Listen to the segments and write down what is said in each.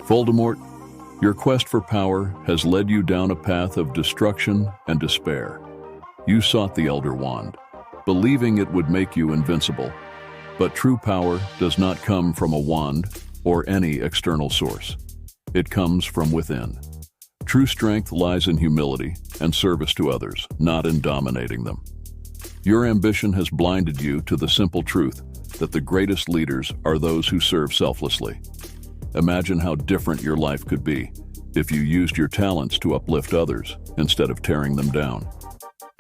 Voldemort, your quest for power has led you down a path of destruction and despair. You sought the Elder Wand, believing it would make you invincible. But true power does not come from a wand or any external source. It comes from within. True strength lies in humility and service to others, not in dominating them. Your ambition has blinded you to the simple truth that the greatest leaders are those who serve selflessly. Imagine how different your life could be if you used your talents to uplift others instead of tearing them down.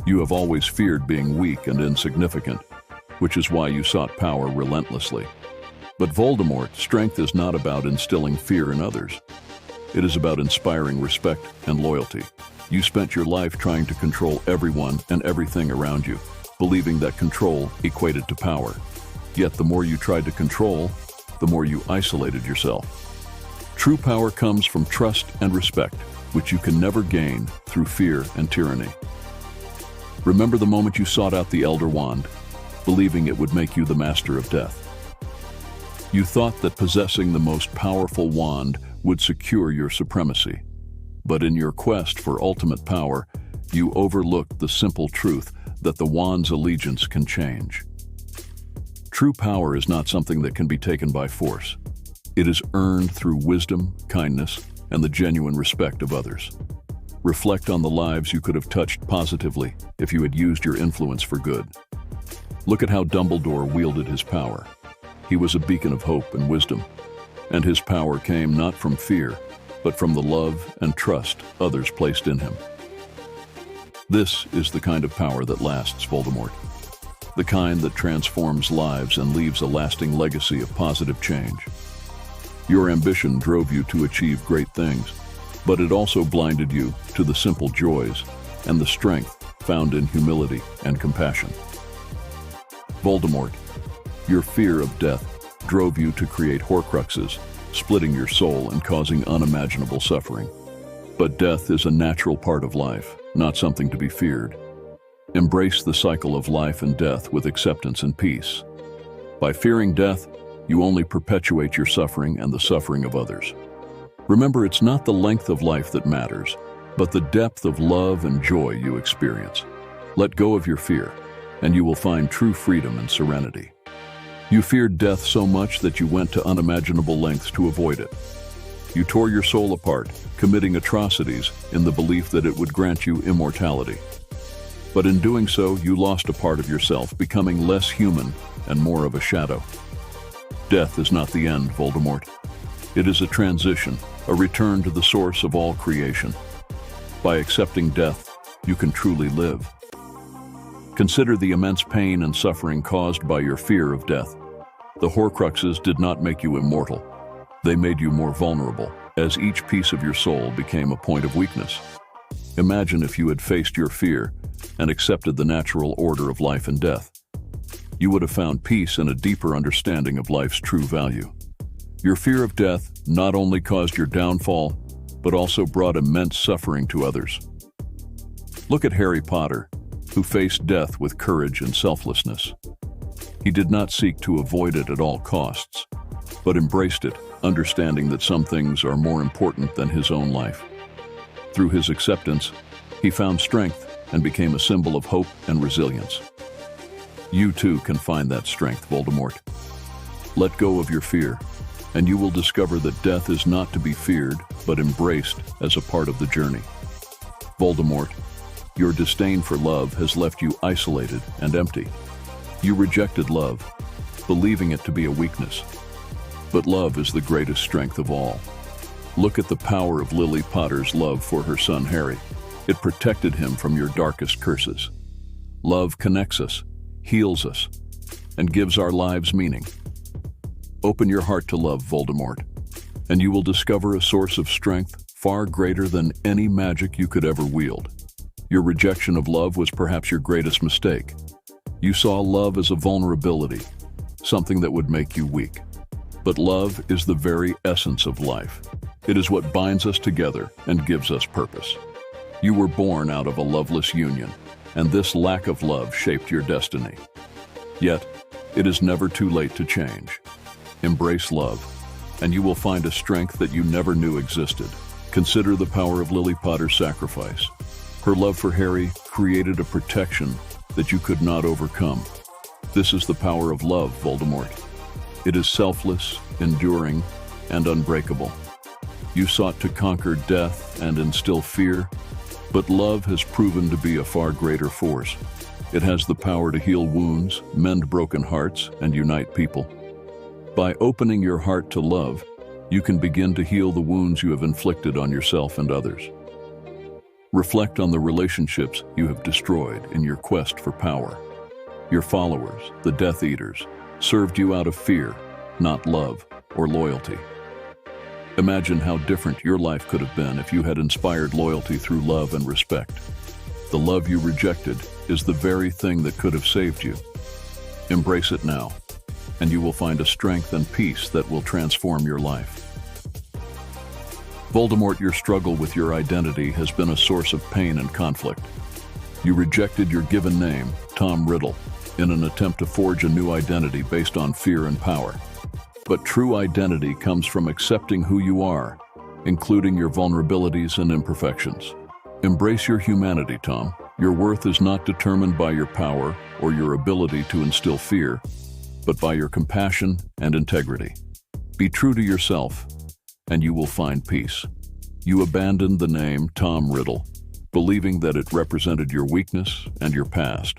You have always feared being weak and insignificant, which is why you sought power relentlessly. But Voldemort, strength is not about instilling fear in others. It is about inspiring respect and loyalty. You spent your life trying to control everyone and everything around you, believing that control equated to power. Yet the more you tried to control, the more you isolated yourself. True power comes from trust and respect, which you can never gain through fear and tyranny. Remember the moment you sought out the Elder Wand, believing it would make you the master of death. You thought that possessing the most powerful wand would secure your supremacy. But in your quest for ultimate power, you overlooked the simple truth that the wand's allegiance can change. True power is not something that can be taken by force. It is earned through wisdom, kindness, and the genuine respect of others. Reflect on the lives you could have touched positively if you had used your influence for good. Look at how Dumbledore wielded his power. He was a beacon of hope and wisdom, and his power came not from fear, but from the love and trust others placed in him. This is the kind of power that lasts, Voldemort. The kind that transforms lives and leaves a lasting legacy of positive change. Your ambition drove you to achieve great things, but it also blinded you to the simple joys and the strength found in humility and compassion. Voldemort, your fear of death drove you to create Horcruxes, splitting your soul and causing unimaginable suffering. But death is a natural part of life, not something to be feared. Embrace the cycle of life and death with acceptance and peace. By fearing death, you only perpetuate your suffering and the suffering of others. Remember, it's not the length of life that matters, but the depth of love and joy you experience. Let go of your fear, and you will find true freedom and serenity. You feared death so much that you went to unimaginable lengths to avoid it. You tore your soul apart, committing atrocities in the belief that it would grant you immortality. But in doing so, you lost a part of yourself, becoming less human and more of a shadow. Death is not the end, Voldemort. It is a transition, a return to the source of all creation. By accepting death, you can truly live. Consider the immense pain and suffering caused by your fear of death. The Horcruxes did not make you immortal. They made you more vulnerable, as each piece of your soul became a point of weakness. Imagine if you had faced your fear and accepted the natural order of life and death. You would have found peace and a deeper understanding of life's true value. Your fear of death not only caused your downfall, but also brought immense suffering to others. Look at Harry Potter, who faced death with courage and selflessness. He did not seek to avoid it at all costs, but embraced it, understanding that some things are more important than his own life. Through his acceptance, he found strength and became a symbol of hope and resilience. You too can find that strength, Voldemort. Let go of your fear, and you will discover that death is not to be feared, but embraced as a part of the journey. Voldemort, your disdain for love has left you isolated and empty. You rejected love, believing it to be a weakness. But love is the greatest strength of all. Look at the power of Lily Potter's love for her son Harry. It protected him from your darkest curses. Love connects us, heals us, and gives our lives meaning. Open your heart to love, Voldemort, and you will discover a source of strength far greater than any magic you could ever wield. Your rejection of love was perhaps your greatest mistake. You saw love as a vulnerability, something that would make you weak. But love is the very essence of life. It is what binds us together and gives us purpose. You were born out of a loveless union, and this lack of love shaped your destiny. Yet, it is never too late to change. Embrace love, and you will find a strength that you never knew existed. Consider the power of Lily Potter's sacrifice. Her love for Harry created a protection that you could not overcome. This is the power of love, Voldemort. It is selfless, enduring, and unbreakable. You sought to conquer death and instill fear, but love has proven to be a far greater force. It has the power to heal wounds, mend broken hearts, and unite people. By opening your heart to love, you can begin to heal the wounds you have inflicted on yourself and others. Reflect on the relationships you have destroyed in your quest for power. Your followers, the Death Eaters, served you out of fear, not love or loyalty. Imagine how different your life could have been if you had inspired loyalty through love and respect. The love you rejected is the very thing that could have saved you. Embrace it now, and you will find a strength and peace that will transform your life. Voldemort, your struggle with your identity has been a source of pain and conflict. You rejected your given name, Tom Riddle, in an attempt to forge a new identity based on fear and power. But true identity comes from accepting who you are, including your vulnerabilities and imperfections. Embrace your humanity, Tom. Your worth is not determined by your power or your ability to instill fear, but by your compassion and integrity. Be true to yourself, and you will find peace. You abandoned the name Tom Riddle, believing that it represented your weakness and your past.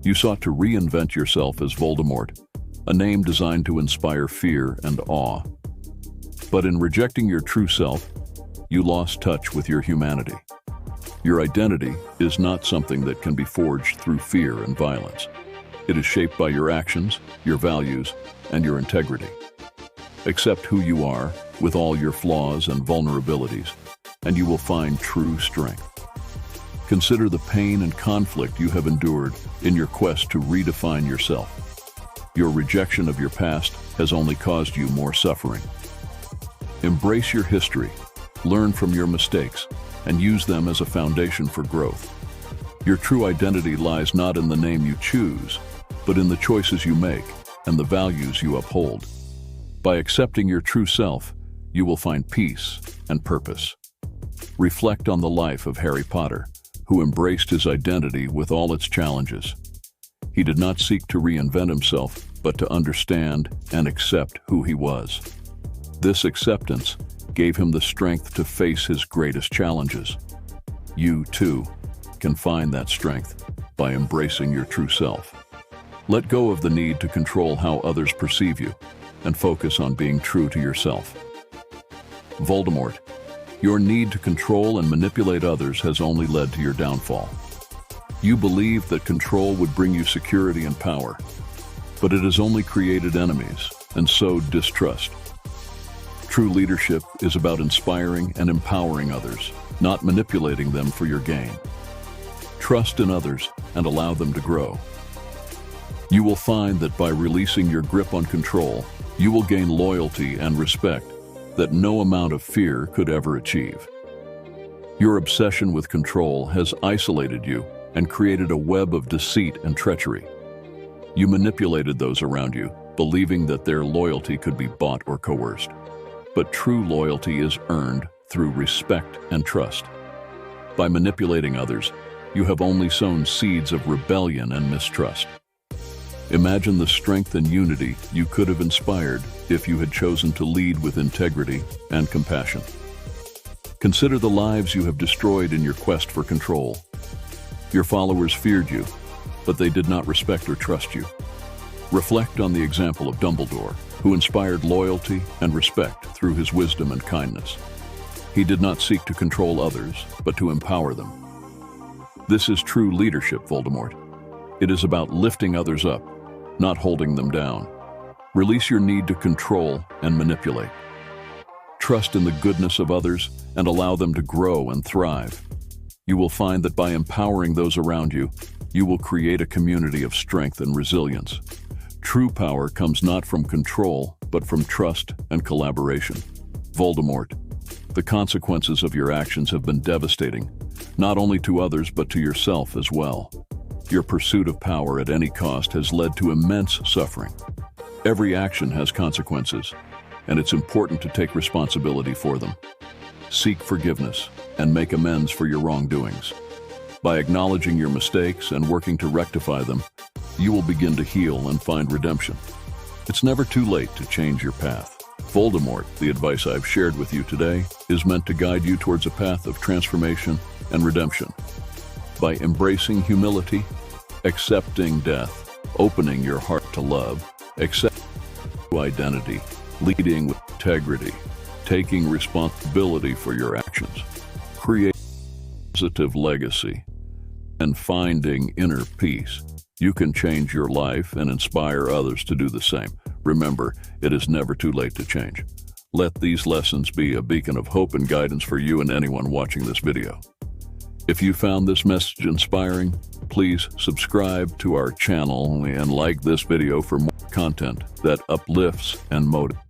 You sought to reinvent yourself as Voldemort, a name designed to inspire fear and awe. But in rejecting your true self, you lost touch with your humanity. Your identity is not something that can be forged through fear and violence. It is shaped by your actions, your values, and your integrity. Accept who you are, with all your flaws and vulnerabilities, and you will find true strength. Consider the pain and conflict you have endured in your quest to redefine yourself. Your rejection of your past has only caused you more suffering. Embrace your history, learn from your mistakes, and use them as a foundation for growth. Your true identity lies not in the name you choose, but in the choices you make and the values you uphold. By accepting your true self, you will find peace and purpose. Reflect on the life of Harry Potter, who embraced his identity with all its challenges. He did not seek to reinvent himself, but to understand and accept who he was. This acceptance gave him the strength to face his greatest challenges. You, too, can find that strength by embracing your true self. Let go of the need to control how others perceive you and focus on being true to yourself. Voldemort, your need to control and manipulate others has only led to your downfall. You believed that control would bring you security and power, but it has only created enemies and sowed distrust. True leadership is about inspiring and empowering others, not manipulating them for your gain. Trust in others and allow them to grow. You will find that by releasing your grip on control, you will gain loyalty and respect that no amount of fear could ever achieve. Your obsession with control has isolated you and created a web of deceit and treachery. You manipulated those around you, believing that their loyalty could be bought or coerced. But true loyalty is earned through respect and trust. By manipulating others, you have only sown seeds of rebellion and mistrust. Imagine the strength and unity you could have inspired if you had chosen to lead with integrity and compassion. Consider the lives you have destroyed in your quest for control. Your followers feared you, but they did not respect or trust you. Reflect on the example of Dumbledore, who inspired loyalty and respect through his wisdom and kindness. He did not seek to control others, but to empower them. This is true leadership, Voldemort. It is about lifting others up, not holding them down. Release your need to control and manipulate. Trust in the goodness of others and allow them to grow and thrive. You will find that by empowering those around you, you will create a community of strength and resilience. True power comes not from control, but from trust and collaboration. Voldemort, the consequences of your actions have been devastating, not only to others but to yourself as well. Your pursuit of power at any cost has led to immense suffering. Every action has consequences, and it's important to take responsibility for them. Seek forgiveness and make amends for your wrongdoings. By acknowledging your mistakes and working to rectify them, you will begin to heal and find redemption. It's never too late to change your path. Voldemort, the advice I've shared with you today, is meant to guide you towards a path of transformation and redemption. By embracing humility, accepting death, opening your heart to love, accepting identity, leading with integrity, taking responsibility for your actions, creating a positive legacy, and finding inner peace, you can change your life and inspire others to do the same. Remember, it is never too late to change. Let these lessons be a beacon of hope and guidance for you and anyone watching this video. If you found this message inspiring, please subscribe to our channel and like this video for more content that uplifts and motivates.